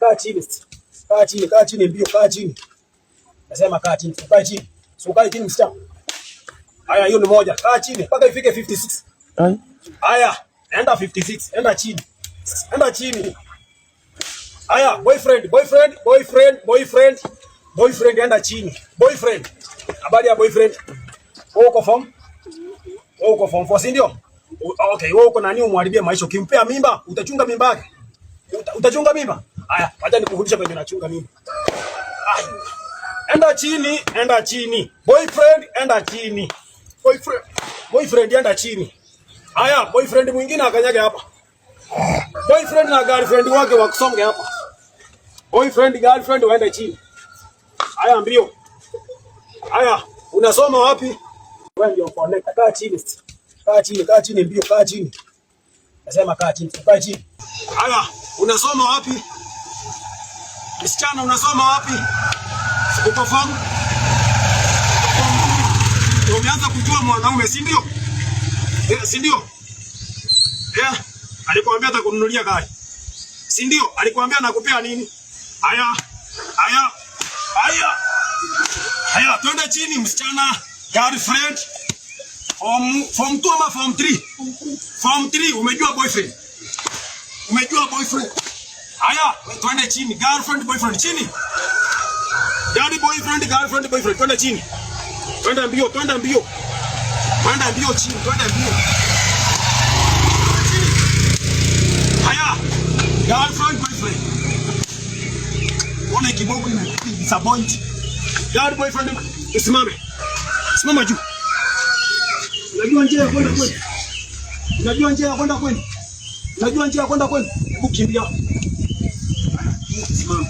kaa chini. Kaa chini mbio, kaa chini. Nasema kaa chini, kaa chini. Ukae chini msichana. Haya, hiyo ni moja. Kaa chini mpaka ifike 56. Haya, enda 56, enda chini. Enda chini. Haya, boyfriend, enda chini. Boyfriend. Habari ya boyfriend? Wewe uko form? Wewe uko form 4, si ndio? Okay, wewe uko nani umharibie maisha? Ukimpea mimba, utachunga mimba yake. Utachunga mimba? Haya, acha nikufundishe kwenye unachunga mimba. Enda chini, enda chini. Boyfriend, enda chini. Boyfriend enda chini. Haya, boyfriend mwingine akanyage hapa. Boyfriend na girlfriend wake wakusonge hapa. Boyfriend, girlfriend waende chini. Haya mbio. Haya, unasoma wapi? Wewe ndio connect. Kaa chini. Kaa chini mbio, kaa chini. Nasema kaa chini, kaa chini. Haya, unasoma wapi? Msichana unasoma wapi? Uko form? Umeanza kujua mwanaume, si ndio? Si ndio? Alikwambia atakununulia gari. Si ndio? Alikwambia nakupea nini? Haya, twende chini msichana. Girlfriend. Form 2 ama form 3? Form 3, umejua boyfriend. Haya, twende chini. Girlfriend, boyfriend chini. Daddy, boyfriend, girlfriend, boyfriend, twende chini. Twende mbio chini, twende mbio. Haya, girlfriend, boyfriend. Ona kibogo ina disappoint. Daddy, boyfriend, usimame. Simama juu. Unajua njia ya kwenda kwenu? Hebu kimbia. Simama.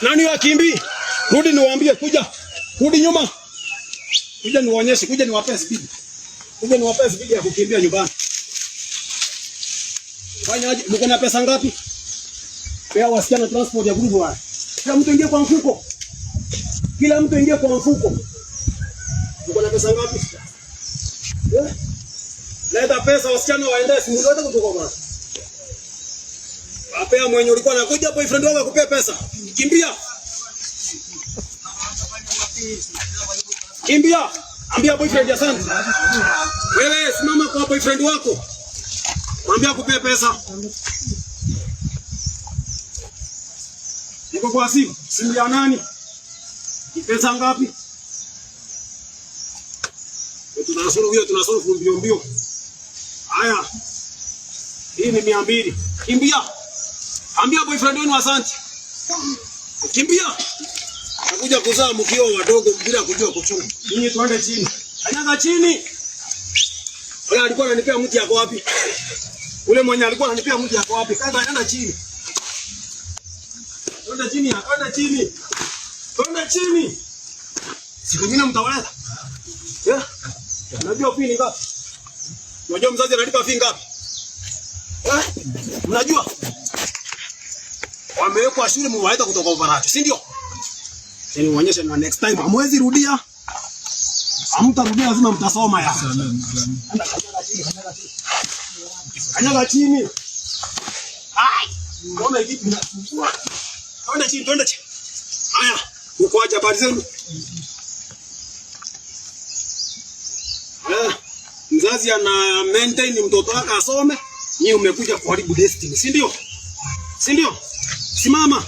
Nani wakimbi? Rudi niwaambie, rudi nyuma. Kuja niwaonyeshe, kuja niwape speed. Ya kukimbia nyumbani. Fanya aje? Mko na pesa ngapi? Pea wasichana transport ya group wa. Kila mtu ingie kwa mfuko. Mko na pesa ngapi? Leta pesa wasichana waende, simu zote kutoka bwana. Apea mwenye ulikuwa anakuja boyfriend wako akupea pesa. Kimbia. Ambia boyfriend asante. Wewe simama kwa boyfriend wako. Mwambie akupea pesa. Niko kwa simu. Simu ya nani? Pesa ngapi? Tunasuru mbio. Haya. Hii ni 200. Kimbia. Ambia boyfriend wenu asante. Kimbia. Nakuja kuzaa mkio wadogo bila kujua kuchunga. Ninyi tuende chini. Kanyaga chini. Ule alikuwa ananipea mti yako wapi? Ule mwenye alikuwa ananipea mti yako wapi? Kaenda chini. Twende chini. Siku nyingine mtawaleta. Unajua fee ni ngapi? Unajua mzazi analipa fee ngapi? Mnajua? Wamewekwa shule mwaenda kutoka Uvarati, si ndio? Yaani uonyeshe na next time hamwezi rudia. Hamtarudia, lazima mtasoma ya. Kanyaga chini. Mbona hivi mnasumbua? Twende chini. Haya, uko aje habari zenu? Mzazi ana maintain mtoto wake asome, ni umekuja kuharibu destiny, si ndio? Simama.